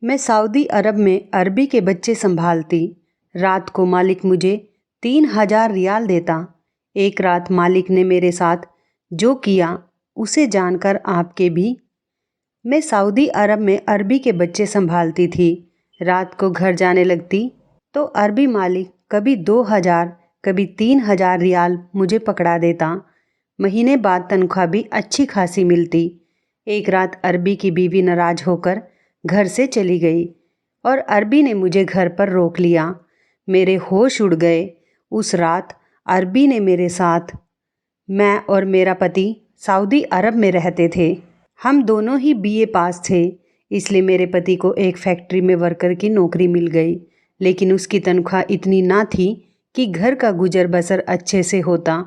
मैं सऊदी अरब में अरबी के बच्चे संभालती। रात को मालिक मुझे 3,000 रियाल देता। एक रात मालिक ने मेरे साथ जो किया उसे जानकर आपके भी। मैं सऊदी अरब में अरबी के बच्चे संभालती थी। रात को घर जाने लगती तो अरबी मालिक कभी 2,000 कभी 3,000 रियाल मुझे पकड़ा देता। महीने बाद तनख्वाह भी अच्छी खासी मिलती। एक रात अरबी की बीवी नाराज होकर घर से चली गई और अरबी ने मुझे घर पर रोक लिया। मेरे होश उड़ गए। उस रात अरबी ने मेरे साथ, मैं और मेरा पति सऊदी अरब में रहते थे। हम दोनों ही बीए पास थे, इसलिए मेरे पति को एक फैक्ट्री में वर्कर की नौकरी मिल गई, लेकिन उसकी तनख्वाह इतनी ना थी कि घर का गुजर बसर अच्छे से होता।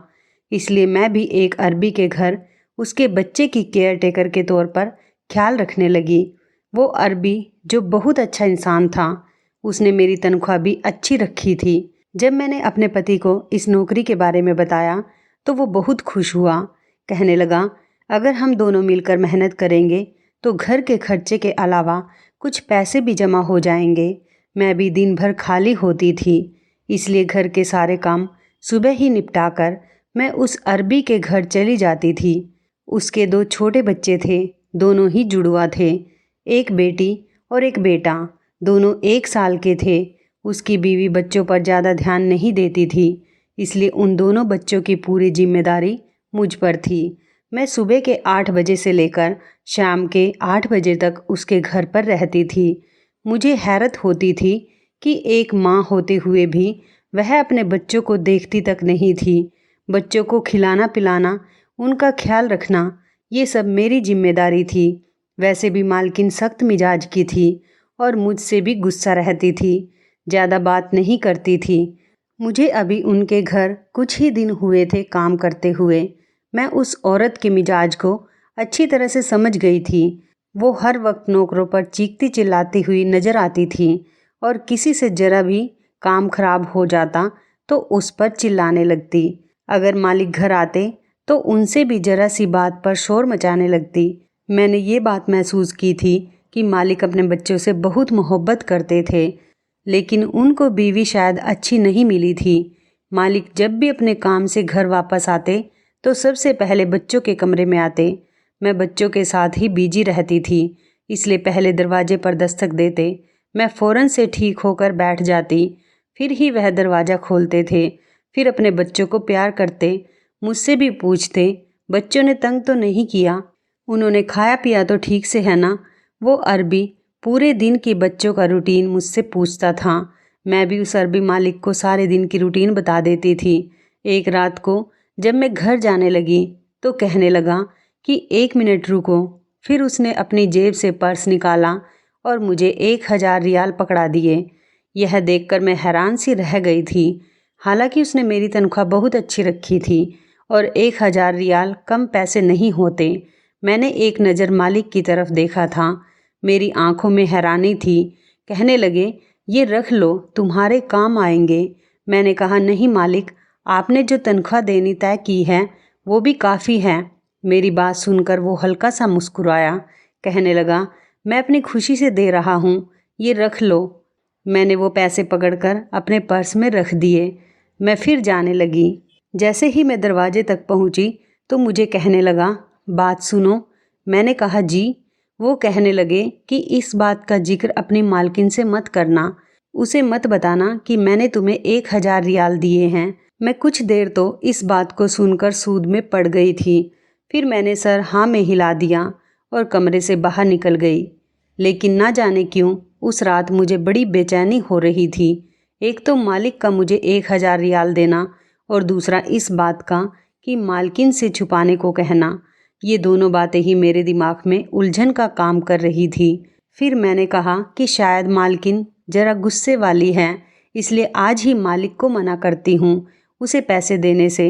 इसलिए मैं भी एक अरबी के घर उसके बच्चे की केयर टेकर के तौर पर ख्याल रखने लगी। वो अरबी जो बहुत अच्छा इंसान था, उसने मेरी तनख्वाह भी अच्छी रखी थी। जब मैंने अपने पति को इस नौकरी के बारे में बताया तो वो बहुत खुश हुआ। कहने लगा, अगर हम दोनों मिलकर मेहनत करेंगे तो घर के खर्चे के अलावा कुछ पैसे भी जमा हो जाएंगे। मैं भी दिन भर खाली होती थी, इसलिए घर के सारे काम सुबह ही निपटाकर मैं उस अरबी के घर चली जाती थी। उसके 2 छोटे बच्चे थे, दोनों ही जुड़वा थे, एक बेटी और एक बेटा। दोनों 1 साल के थे। उसकी बीवी बच्चों पर ज़्यादा ध्यान नहीं देती थी, इसलिए उन दोनों बच्चों की पूरी जिम्मेदारी मुझ पर थी। मैं सुबह के 8 बजे से लेकर शाम के 8 बजे तक उसके घर पर रहती थी। मुझे हैरत होती थी कि एक माँ होते हुए भी वह अपने बच्चों को देखती तक नहीं थी। बच्चों को खिलाना पिलाना, उनका ख्याल रखना, ये सब मेरी जिम्मेदारी थी। वैसे भी मालकिन सख्त मिजाज की थी और मुझसे भी गुस्सा रहती थी, ज़्यादा बात नहीं करती थी। मुझे अभी उनके घर कुछ ही दिन हुए थे काम करते हुए। मैं उस औरत के मिजाज को अच्छी तरह से समझ गई थी। वो हर वक्त नौकरों पर चीखती चिल्लाती हुई नज़र आती थी और किसी से ज़रा भी काम खराब हो जाता तो उस पर चिल्लाने लगती। अगर मालिक घर आते तो उनसे भी ज़रा सी बात पर शोर मचाने लगती। मैंने ये बात महसूस की थी कि मालिक अपने बच्चों से बहुत मोहब्बत करते थे, लेकिन उनको बीवी शायद अच्छी नहीं मिली थी। मालिक जब भी अपने काम से घर वापस आते तो सबसे पहले बच्चों के कमरे में आते। मैं बच्चों के साथ ही बिजी रहती थी, इसलिए पहले दरवाजे पर दस्तक देते। मैं फ़ौरन से ठीक होकर बैठ जाती, फिर ही वह दरवाज़ा खोलते थे। फिर अपने बच्चों को प्यार करते, मुझसे भी पूछते, बच्चों ने तंग तो नहीं किया, उन्होंने खाया पिया तो ठीक से है ना। वो अरबी पूरे दिन की बच्चों का रूटीन मुझसे पूछता था। मैं भी उस अरबी मालिक को सारे दिन की रूटीन बता देती थी। एक रात को जब मैं घर जाने लगी तो कहने लगा कि 1 मिनट रुको। फिर उसने अपनी जेब से पर्स निकाला और मुझे 1,000 रियाल पकड़ा दिए। यह देखकर मैं हैरान सी रह गई थी। हालांकि उसने मेरी तनख्वाह बहुत अच्छी रखी थी और 1,000 रियाल कम पैसे नहीं होते। मैंने एक नज़र मालिक की तरफ देखा था। मेरी आंखों में हैरानी थी। कहने लगे, ये रख लो, तुम्हारे काम आएंगे। मैंने कहा, नहीं मालिक, आपने जो तनख्वाह देनी तय की है वो भी काफ़ी है। मेरी बात सुनकर वो हल्का सा मुस्कुराया। कहने लगा, मैं अपनी खुशी से दे रहा हूँ, ये रख लो। मैंने वो पैसे पकड़कर अपने पर्स में रख दिए। मैं फिर जाने लगी। जैसे ही मैं दरवाजे तक पहुँची तो मुझे कहने लगा, बात सुनो। मैंने कहा, जी। वो कहने लगे कि इस बात का जिक्र अपनी मालकिन से मत करना, उसे मत बताना कि मैंने तुम्हें 1,000 रियाल दिए हैं। मैं कुछ देर तो इस बात को सुनकर सूद में पड़ गई थी। फिर मैंने सर हाँ में हिला दिया और कमरे से बाहर निकल गई। लेकिन ना जाने क्यों उस रात मुझे बड़ी बेचैनी हो रही थी। एक तो मालिक का मुझे 1,000 रियाल देना और दूसरा इस बात का कि मालकिन से छुपाने को कहना। ये दोनों बातें ही मेरे दिमाग में उलझन का काम कर रही थी। फिर मैंने कहा कि शायद मालकिन ज़रा गुस्से वाली है, इसलिए आज ही मालिक को मना करती हूँ उसे पैसे देने से।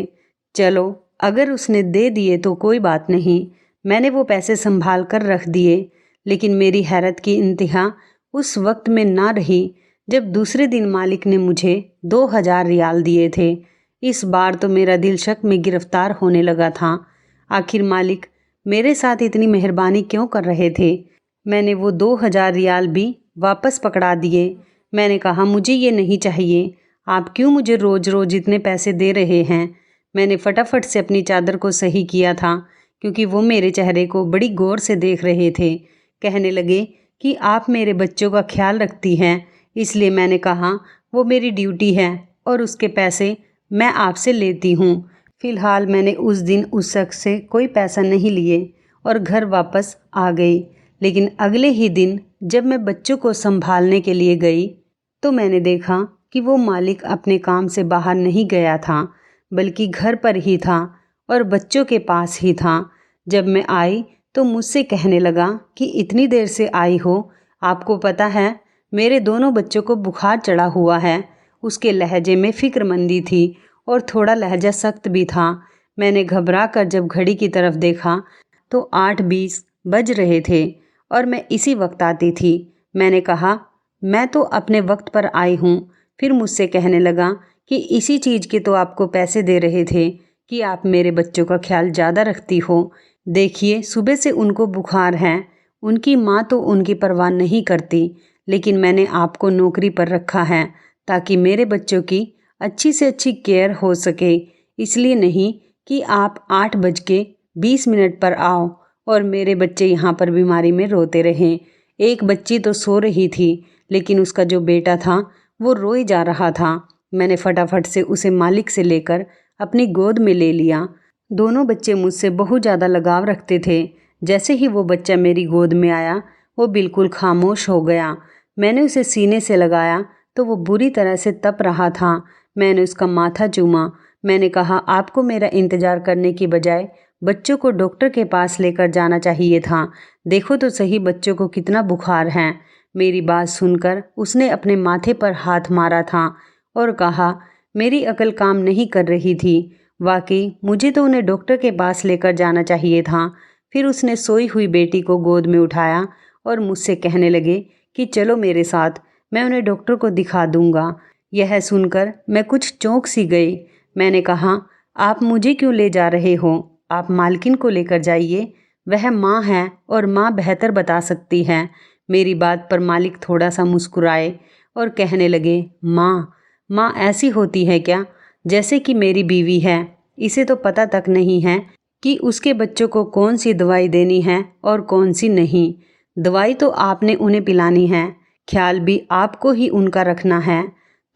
चलो, अगर उसने दे दिए तो कोई बात नहीं। मैंने वो पैसे संभाल कर रख दिए। लेकिन मेरी हैरत की इंतहा उस वक्त में ना रही जब दूसरे दिन मालिक ने मुझे 2,000 रियाल दिए थे। इस बार तो मेरा दिल शक में गिरफ्तार होने लगा था। आखिर मालिक मेरे साथ इतनी मेहरबानी क्यों कर रहे थे? मैंने वो 2,000 रियाल भी वापस पकड़ा दिए। मैंने कहा मुझे ये नहीं चाहिए, आप क्यों मुझे रोज़ रोज़ इतने पैसे दे रहे हैं। मैंने फटाफट से अपनी चादर को सही किया था क्योंकि वो मेरे चेहरे को बड़ी गौर से देख रहे थे। कहने लगे कि आप मेरे बच्चों का ख्याल रखती हैं, इसलिए मैंने कहा वो मेरी ड्यूटी है और उसके पैसे मैं आपसे लेती हूँ। फ़िलहाल मैंने उस दिन उस शख्स से कोई पैसा नहीं लिए और घर वापस आ गई। लेकिन अगले ही दिन जब मैं बच्चों को संभालने के लिए गई तो मैंने देखा कि वो मालिक अपने काम से बाहर नहीं गया था, बल्कि घर पर ही था और बच्चों के पास ही था। जब मैं आई तो मुझसे कहने लगा कि इतनी देर से आई हो, आपको पता है मेरे दोनों बच्चों को बुखार चढ़ा हुआ है। उसके लहजे में फ़िक्रमंदी थी और थोड़ा लहजा सख्त भी था। मैंने घबरा कर जब घड़ी की तरफ देखा तो 8:20 बज रहे थे और मैं इसी वक्त आती थी। मैंने कहा मैं तो अपने वक्त पर आई हूँ। फिर मुझसे कहने लगा कि इसी चीज़ के तो आपको पैसे दे रहे थे कि आप मेरे बच्चों का ख्याल ज़्यादा रखती हो। देखिए सुबह से उनको बुखार है, उनकी माँ तो उनकी परवाह नहीं करती, लेकिन मैंने आपको नौकरी पर रखा है ताकि मेरे बच्चों की अच्छी से अच्छी केयर हो सके। इसलिए नहीं कि आप 8:20 पर आओ और मेरे बच्चे यहाँ पर बीमारी में रोते रहें। एक बच्ची तो सो रही थी, लेकिन उसका जो बेटा था वो रोए जा रहा था। मैंने फटाफट से उसे मालिक से लेकर अपनी गोद में ले लिया। दोनों बच्चे मुझसे बहुत ज़्यादा लगाव रखते थे। जैसे ही वो बच्चा मेरी गोद में आया वो बिल्कुल खामोश हो गया। मैंने उसे सीने से लगाया तो वो बुरी तरह से तप रहा था। मैंने उसका माथा चूमा। मैंने कहा आपको मेरा इंतज़ार करने की बजाय बच्चों को डॉक्टर के पास लेकर जाना चाहिए था। देखो तो सही बच्चों को कितना बुखार है। मेरी बात सुनकर उसने अपने माथे पर हाथ मारा था और कहा मेरी अकल काम नहीं कर रही थी। वाकई मुझे तो उन्हें डॉक्टर के पास लेकर जाना चाहिए था। फिर उसने सोई हुई बेटी को गोद में उठाया और मुझसे कहने लगे कि चलो मेरे साथ, मैं उन्हें डॉक्टर को दिखा दूंगा। यह सुनकर मैं कुछ चौंक सी गई। मैंने कहा आप मुझे क्यों ले जा रहे हो, आप मालकिन को लेकर जाइए, वह माँ है और माँ बेहतर बता सकती है। मेरी बात पर मालिक थोड़ा सा मुस्कुराए और कहने लगे माँ ऐसी होती है क्या, जैसे कि मेरी बीवी है, इसे तो पता तक नहीं है कि उसके बच्चों को कौन सी दवाई देनी है और कौन सी नहीं। दवाई तो आपने उन्हें पिलानी है, ख्याल भी आपको ही उनका रखना है।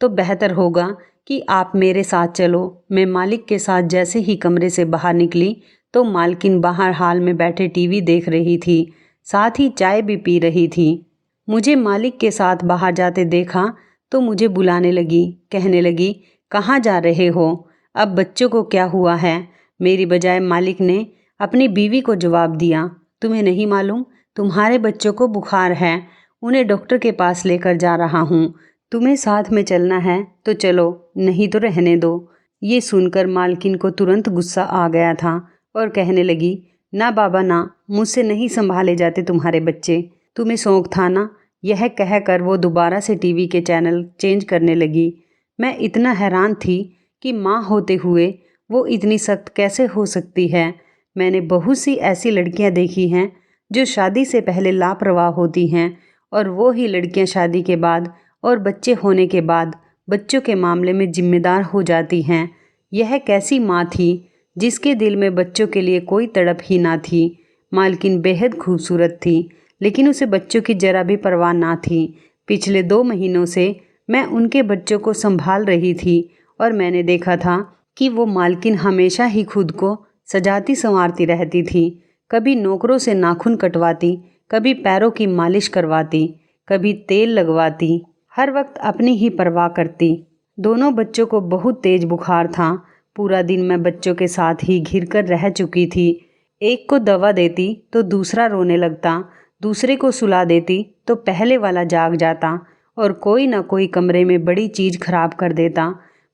तो बेहतर होगा कि आप मेरे साथ चलो। मैं मालिक के साथ जैसे ही कमरे से बाहर निकली तो मालकिन बाहर हाल में बैठे टीवी देख रही थी, साथ ही चाय भी पी रही थी। मुझे मालिक के साथ बाहर जाते देखा तो मुझे बुलाने लगी। कहने लगी कहाँ जा रहे हो, अब बच्चों को क्या हुआ है। मेरी बजाय मालिक ने अपनी बीवी को जवाब दिया, तुम्हें नहीं मालूम, तुम्हारे बच्चों को बुखार है, उन्हें डॉक्टर के पास लेकर जा रहा हूँ। तुम्हें साथ में चलना है तो चलो, नहीं तो रहने दो। ये सुनकर मालकिन को तुरंत गुस्सा आ गया था और कहने लगी ना बाबा ना, मुझसे नहीं संभाले जाते तुम्हारे बच्चे, तुम्हें शौक था ना। यह कहकर वो दोबारा से टीवी के चैनल चेंज करने लगी। मैं इतना हैरान थी कि माँ होते हुए वो इतनी सख्त कैसे हो सकती है। मैंने बहुत सी ऐसी लड़कियां देखी हैं जो शादी से पहले लापरवाह होती हैं और वो ही लड़कियां शादी के बाद और बच्चे होने के बाद बच्चों के मामले में जिम्मेदार हो जाती हैं। यह कैसी माँ थी जिसके दिल में बच्चों के लिए कोई तड़प ही ना थी। मालकिन बेहद खूबसूरत थी, लेकिन उसे बच्चों की जरा भी परवाह ना थी। पिछले 2 महीनों से मैं उनके बच्चों को संभाल रही थी और मैंने देखा था कि वो मालकिन हमेशा ही खुद को सजाती संवारती रहती थी। कभी नौकरों से नाखून कटवाती, कभी पैरों की मालिश करवाती, कभी तेल लगवाती, हर वक्त अपनी ही परवाह करती। दोनों बच्चों को बहुत तेज बुखार था। पूरा दिन मैं बच्चों के साथ ही घिरकर रह चुकी थी। एक को दवा देती तो दूसरा रोने लगता, दूसरे को सुला देती तो पहले वाला जाग जाता और कोई ना कोई कमरे में बड़ी चीज़ खराब कर देता।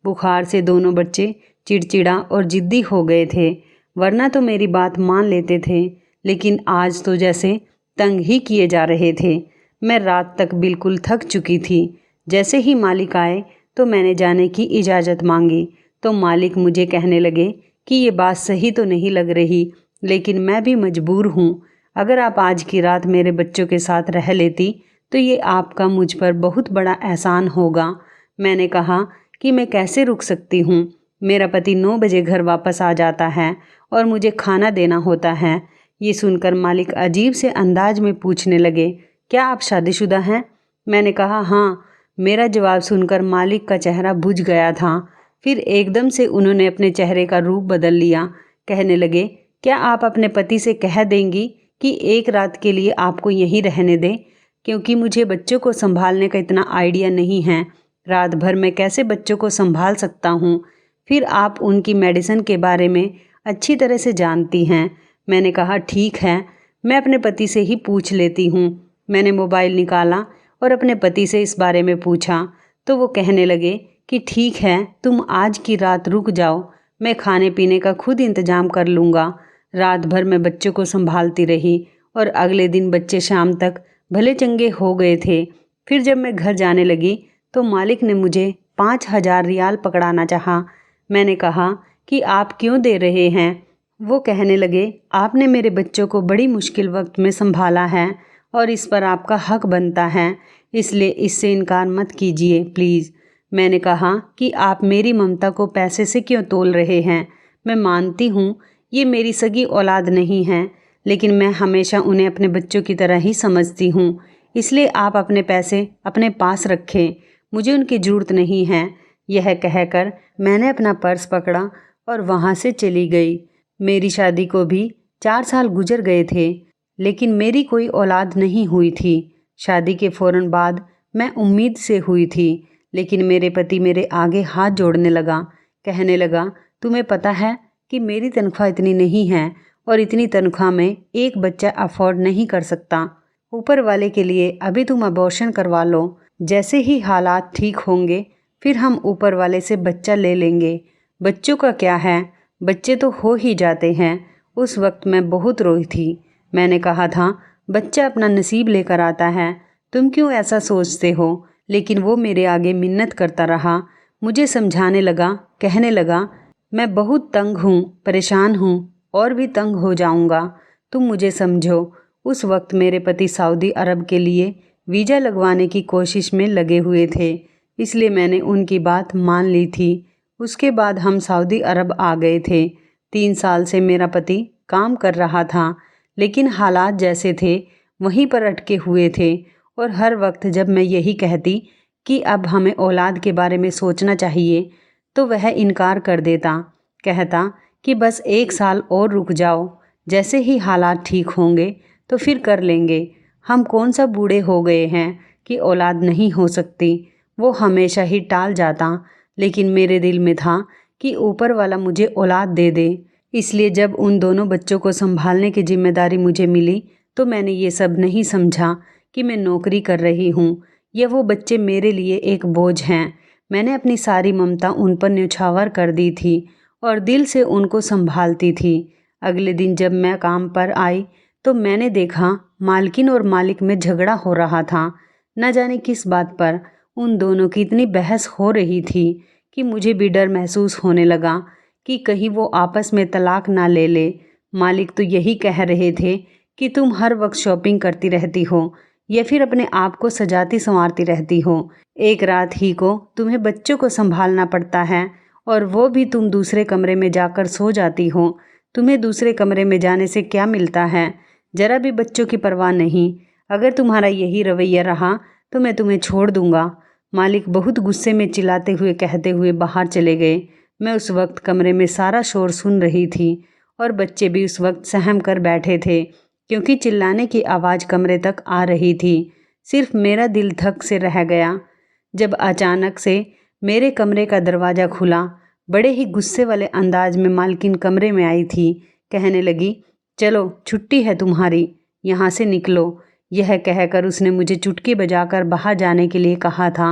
बुखार से दोनों बच्चे चिड़चिड़ा और जिद्दी हो गए थे, वरना तो मेरी बात मान लेते थे, लेकिन आज तो जैसे तंग ही किए जा रहे थे। मैं रात तक बिल्कुल थक चुकी थी। जैसे ही मालिक आए तो मैंने जाने की इजाज़त मांगी तो मालिक मुझे कहने लगे कि ये बात सही तो नहीं लग रही, लेकिन मैं भी मजबूर हूँ। अगर आप आज की रात मेरे बच्चों के साथ रह लेती तो ये आपका मुझ पर बहुत बड़ा एहसान होगा। मैंने कहा कि मैं कैसे रुक सकती हूँ, मेरा पति 9 बजे घर वापस आ जाता है और मुझे खाना देना होता है। ये सुनकर मालिक अजीब से अंदाज में पूछने लगे, क्या आप शादीशुदा हैं? मैंने कहा हाँ। मेरा जवाब सुनकर मालिक का चेहरा बुझ गया था। फिर एकदम से उन्होंने अपने चेहरे का रूप बदल लिया। कहने लगे, क्या आप अपने पति से कह देंगी कि एक रात के लिए आपको यहीं रहने दें, क्योंकि मुझे बच्चों को संभालने का इतना आइडिया नहीं है। रात भर मैं कैसे बच्चों को संभाल सकता हूँ? फिर आप उनकी मेडिसिन के बारे में अच्छी तरह से जानती हैं। मैंने कहा ठीक है, मैं अपने पति से ही पूछ लेती हूँ। मैंने मोबाइल निकाला और अपने पति से इस बारे में पूछा तो वो कहने लगे कि ठीक है, तुम आज की रात रुक जाओ, मैं खाने पीने का खुद इंतजाम कर लूँगा। रात भर मैं बच्चों को संभालती रही और अगले दिन बच्चे शाम तक भले चंगे हो गए थे। फिर जब मैं घर जाने लगी तो मालिक ने मुझे 5,000 रियाल पकड़ाना चाहा। मैंने कहा कि आप क्यों दे रहे हैं? वो कहने लगे, आपने मेरे बच्चों को बड़ी मुश्किल वक्त में संभाला है और इस पर आपका हक बनता है, इसलिए इससे इनकार मत कीजिए प्लीज़। मैंने कहा कि आप मेरी ममता को पैसे से क्यों तोल रहे हैं? मैं मानती हूँ ये मेरी सगी औलाद नहीं है, लेकिन मैं हमेशा उन्हें अपने बच्चों की तरह ही समझती हूँ, इसलिए आप अपने पैसे अपने पास रखें, मुझे उनकी ज़रूरत नहीं है। यह कहकर मैंने अपना पर्स पकड़ा और वहाँ से चली गई। मेरी शादी को भी 4 साल गुजर गए थे, लेकिन मेरी कोई औलाद नहीं हुई थी। शादी के फ़ौरन बाद मैं उम्मीद से हुई थी, लेकिन मेरे पति मेरे आगे हाथ जोड़ने लगा। कहने लगा, तुम्हें पता है कि मेरी तनख्वाह इतनी नहीं है और इतनी तनख्वाह में एक बच्चा अफोर्ड नहीं कर सकता। ऊपर वाले के लिए अभी तुम अबॉर्शन करवा लो, जैसे ही हालात ठीक होंगे फिर हम ऊपर वाले से बच्चा ले लेंगे। बच्चों का क्या है, बच्चे तो हो ही जाते हैं। उस वक्त मैं बहुत रोई थी। मैंने कहा था बच्चा अपना नसीब लेकर आता है, तुम क्यों ऐसा सोचते हो? लेकिन वो मेरे आगे मिन्नत करता रहा। मुझे समझाने लगा, कहने लगा, मैं बहुत तंग हूँ, परेशान हूँ और भी तंग हो जाऊँगा, तुम मुझे समझो। उस वक्त मेरे पति सऊदी अरब के लिए वीज़ा लगवाने की कोशिश में लगे हुए थे, इसलिए मैंने उनकी बात मान ली थी। उसके बाद हम सऊदी अरब आ गए थे। 3 साल से मेरा पति काम कर रहा था, लेकिन हालात जैसे थे वहीं पर अटके हुए थे और हर वक्त जब मैं यही कहती कि अब हमें औलाद के बारे में सोचना चाहिए तो वह इनकार कर देता, कहता कि बस 1 साल और रुक जाओ, जैसे ही हालात ठीक होंगे तो फिर कर लेंगे। हम कौन सा बूढ़े हो गए हैं कि औलाद नहीं हो सकती। वो हमेशा ही टाल जाता, लेकिन मेरे दिल में था कि ऊपर वाला मुझे औलाद दे दे। इसलिए जब उन दोनों बच्चों को संभालने की जिम्मेदारी मुझे मिली तो मैंने ये सब नहीं समझा कि मैं नौकरी कर रही हूँ या वो बच्चे मेरे लिए एक बोझ हैं। मैंने अपनी सारी ममता उन पर न्यौछावर कर दी थी और दिल से उनको संभालती थी। अगले दिन जब मैं काम पर आई तो मैंने देखा मालकिन और मालिक में झगड़ा हो रहा था। न जाने किस बात पर उन दोनों की इतनी बहस हो रही थी कि मुझे भी डर महसूस होने लगा कि कहीं वो आपस में तलाक ना ले ले। मालिक तो यही कह रहे थे कि तुम हर वक्त शॉपिंग करती रहती हो या फिर अपने आप को सजाती संवारती रहती हो। एक रात ही को तुम्हें बच्चों को संभालना पड़ता है और वो भी तुम दूसरे कमरे में जाकर सो जाती हो। तुम्हें दूसरे कमरे में जाने से क्या मिलता है? जरा भी बच्चों की परवाह नहीं। अगर तुम्हारा यही रवैया रहा तो मैं तुम्हें छोड़ दूंगा। मालिक बहुत गुस्से में चिल्लाते हुए कहते हुए बाहर चले गए। मैं उस वक्त कमरे में सारा शोर सुन रही थी और बच्चे भी उस वक्त सहम कर बैठे थे, क्योंकि चिल्लाने की आवाज़ कमरे तक आ रही थी। सिर्फ मेरा दिल धक से रह गया जब अचानक से मेरे कमरे का दरवाज़ा खुला। बड़े ही गुस्से वाले अंदाज में मालकिन कमरे में आई थी। कहने लगी, चलो छुट्टी है तुम्हारी, यहाँ से निकलो। यह कहकर उसने मुझे चुटकी बजाकर बाहर जाने के लिए कहा था।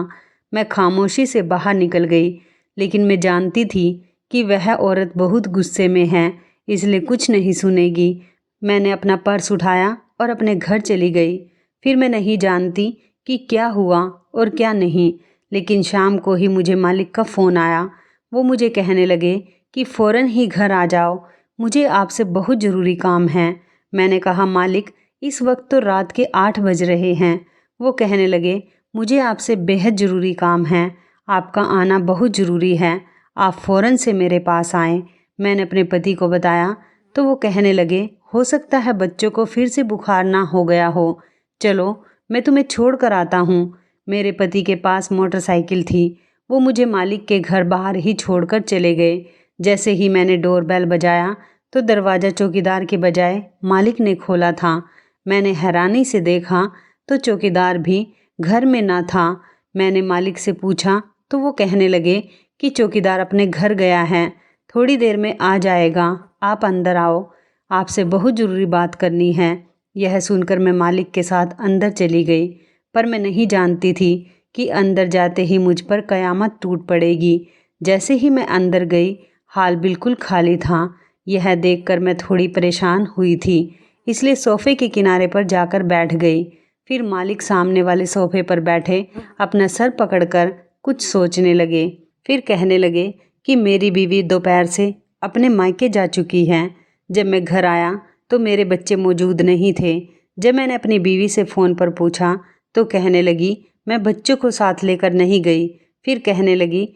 मैं खामोशी से बाहर निकल गई, लेकिन मैं जानती थी कि वह औरत बहुत गुस्से में है, इसलिए कुछ नहीं सुनेगी। मैंने अपना पर्स उठाया और अपने घर चली गई। फिर मैं नहीं जानती कि क्या हुआ और क्या नहीं, लेकिन शाम को ही मुझे मालिक का फ़ोन आया। वो मुझे कहने लगे कि फ़ौरन ही घर आ जाओ, मुझे आपसे बहुत ज़रूरी काम है। मैंने कहा, मालिक इस वक्त तो रात के 8 बज रहे हैं। वो कहने लगे, मुझे आपसे बेहद ज़रूरी काम है, आपका आना बहुत ज़रूरी है, आप फ़ौरन से मेरे पास आएँ। मैंने अपने पति को बताया तो वो कहने लगे, हो सकता है बच्चों को फिर से बुखार ना हो गया हो, चलो मैं तुम्हें छोड़ कर आता हूँ। मेरे पति के पास मोटरसाइकिल थी, वो मुझे मालिक के घर बाहर ही छोड़कर चले गए। जैसे ही मैंने डोरबेल बजाया तो दरवाज़ा चौकीदार के बजाय मालिक ने खोला था। मैंने हैरानी से देखा तो चौकीदार भी घर में ना था। मैंने मालिक से पूछा तो वो कहने लगे कि चौकीदार अपने घर गया है, थोड़ी देर में आ जाएगा, आप अंदर आओ, आपसे बहुत ज़रूरी बात करनी है। यह सुनकर मैं मालिक के साथ अंदर चली गई, पर मैं नहीं जानती थी कि अंदर जाते ही मुझ पर कयामत टूट पड़ेगी। जैसे ही मैं अंदर गई, हाल बिल्कुल खाली था। यह देखकर मैं थोड़ी परेशान हुई थी, इसलिए सोफ़े के किनारे पर जाकर बैठ गई। फिर मालिक सामने वाले सोफ़े पर बैठे अपना सर पकड़कर कुछ सोचने लगे। फिर कहने लगे कि मेरी बीवी दोपहर से अपने मायके जा चुकी है। जब मैं घर आया तो मेरे बच्चे मौजूद नहीं थे। जब मैंने अपनी बीवी से फ़ोन पर पूछा तो कहने लगी, मैं बच्चों को साथ लेकर नहीं गई। फिर कहने लगी,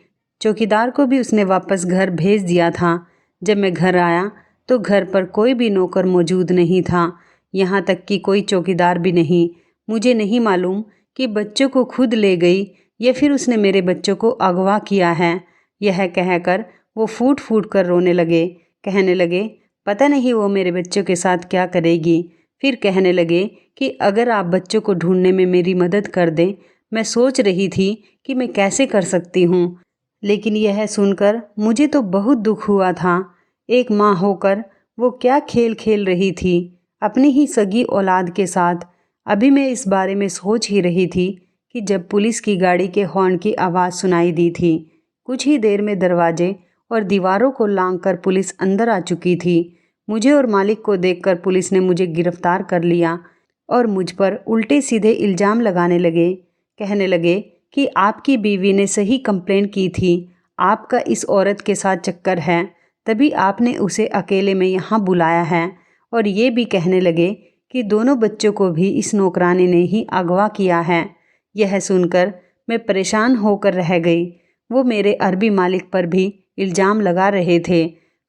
चौकीदार को भी उसने वापस घर भेज दिया था। जब मैं घर आया तो घर पर कोई भी नौकर मौजूद नहीं था, यहाँ तक कि कोई चौकीदार भी नहीं। मुझे नहीं मालूम कि बच्चों को खुद ले गई या फिर उसने मेरे बच्चों को अगवा किया है। यह कहकर वो फूट फूट कर रोने लगे। कहने लगे, पता नहीं वो मेरे बच्चों के साथ क्या करेगी। फिर कहने लगे कि अगर आप बच्चों को ढूंढने में मेरी मदद कर दें। मैं सोच रही थी कि मैं कैसे कर सकती हूँ, लेकिन यह सुनकर मुझे तो बहुत दुख हुआ था। एक माँ होकर वो क्या खेल खेल रही थी अपनी ही सगी औलाद के साथ। अभी मैं इस बारे में सोच ही रही थी कि जब पुलिस की गाड़ी के हॉर्न की आवाज़ सुनाई दी थी। कुछ ही देर में दरवाजे और दीवारों को लांघकर पुलिस अंदर आ चुकी थी। मुझे और मालिक को देखकर पुलिस ने मुझे गिरफ्तार कर लिया और मुझ पर उल्टे सीधे इल्ज़ाम लगाने लगे। कहने लगे कि आपकी बीवी ने सही कंप्लेंट की थी, आपका इस औरत के साथ चक्कर है, तभी आपने उसे अकेले में यहाँ बुलाया है। और ये भी कहने लगे कि दोनों बच्चों को भी इस नौकरानी ने ही अगवा किया है। यह सुनकर मैं परेशान होकर रह गई। वो मेरे अरबी मालिक पर भी इल्ज़ाम लगा रहे थे,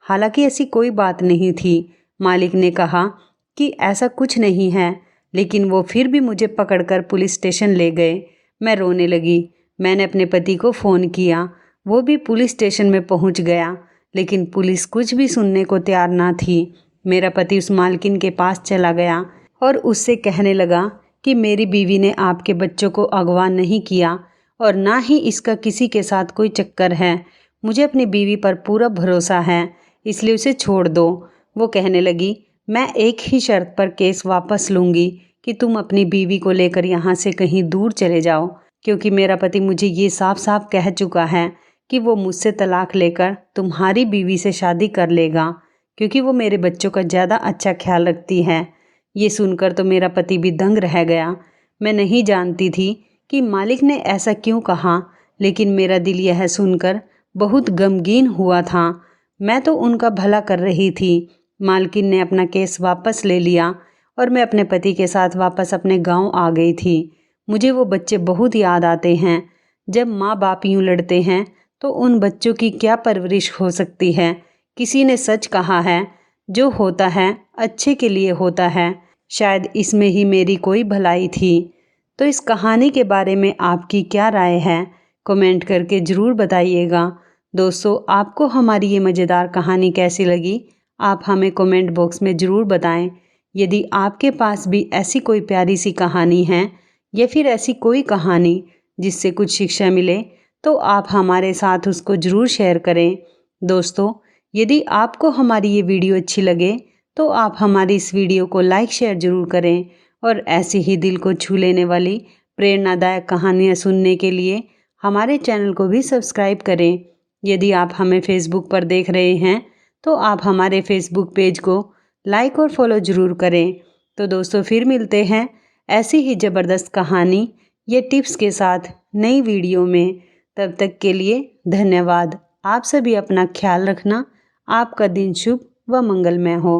हालांकि ऐसी कोई बात नहीं थी। मालिक ने कहा कि ऐसा कुछ नहीं है, लेकिन वो फिर भी मुझे पकड़कर पुलिस स्टेशन ले गए। मैं रोने लगी। मैंने अपने पति को फ़ोन किया, वो भी पुलिस स्टेशन में पहुंच गया, लेकिन पुलिस कुछ भी सुनने को तैयार ना थी। मेरा पति उस मालकिन के पास चला गया और उससे कहने लगा कि मेरी बीवी ने आपके बच्चों को अगवा नहीं किया और ना ही इसका किसी के साथ कोई चक्कर है। मुझे अपनी बीवी पर पूरा भरोसा है, इसलिए उसे छोड़ दो। वो कहने लगी, मैं एक ही शर्त पर केस वापस लूँगी कि तुम अपनी बीवी को लेकर यहाँ से कहीं दूर चले जाओ, क्योंकि मेरा पति मुझे ये साफ साफ कह चुका है कि वो मुझसे तलाक लेकर तुम्हारी बीवी से शादी कर लेगा, क्योंकि वो मेरे बच्चों का ज़्यादा अच्छा ख्याल रखती है। ये सुनकर तो मेरा पति भी दंग रह गया। मैं नहीं जानती थी कि मालिक ने ऐसा क्यों कहा, लेकिन मेरा दिल यह सुनकर बहुत गमगीन हुआ था। मैं तो उनका भला कर रही थी। मालकिन ने अपना केस वापस ले लिया और मैं अपने पति के साथ वापस अपने गांव आ गई थी। मुझे वो बच्चे बहुत याद आते हैं। जब माँ बाप यूँ लड़ते हैं तो उन बच्चों की क्या परवरिश हो सकती है। किसी ने सच कहा है, जो होता है अच्छे के लिए होता है। शायद इसमें ही मेरी कोई भलाई थी। तो इस कहानी के बारे में आपकी क्या राय है, कमेंट करके ज़रूर बताइएगा। दोस्तों, आपको हमारी ये मज़ेदार कहानी कैसी लगी, आप हमें कमेंट बॉक्स में ज़रूर बताएं। यदि आपके पास भी ऐसी कोई प्यारी सी कहानी है या फिर ऐसी कोई कहानी जिससे कुछ शिक्षा मिले, तो आप हमारे साथ उसको ज़रूर शेयर करें। दोस्तों, यदि आपको हमारी ये वीडियो अच्छी लगे तो आप हमारी इस वीडियो को लाइक शेयर ज़रूर करें और ऐसी ही दिल को छू लेने वाली प्रेरणादायक कहानियाँ सुनने के लिए हमारे चैनल को भी सब्सक्राइब करें। यदि आप हमें फेसबुक पर देख रहे हैं तो आप हमारे फेसबुक पेज को लाइक और फॉलो ज़रूर करें। तो दोस्तों, फिर मिलते हैं ऐसी ही ज़बरदस्त कहानी या टिप्स के साथ नई वीडियो में। तब तक के लिए धन्यवाद। आप सभी अपना ख्याल रखना। आपका दिन शुभ व मंगलमय हो।